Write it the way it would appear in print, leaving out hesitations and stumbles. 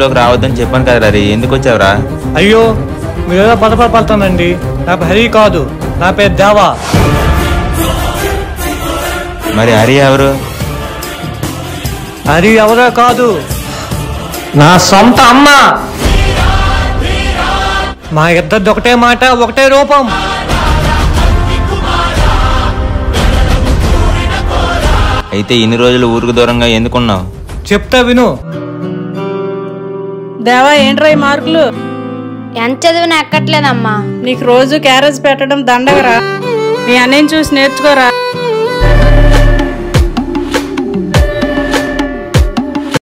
ఊర్లోకి రావద్దని చెప్పాను కదా హరి, ఎందుకు వచ్చావురా? అయ్యో మీరేదో పడతానండి. నా పేరు హరి కాదు, నా పేరు దేవా. మరి హరి ఎవరు? హరి ఎవరో కాదు, నా సొంత అమ్మ. మా ఇద్దరిది ఒకటే మాట, ఒకటే రూపం. అయితే ఇన్ని రోజులు ఊరికి దూరంగా ఎందుకున్నావు? చెప్తా విను. దేవా ఏంట్రా ఈ మార్కులు? ఎంత చదివినా ఎక్కట్లేదమ్మా. నీకు రోజు క్యారేజ్ పెట్టడం దండగరా. మీ అన్నయ్యని చూసి నేర్చుకోరా.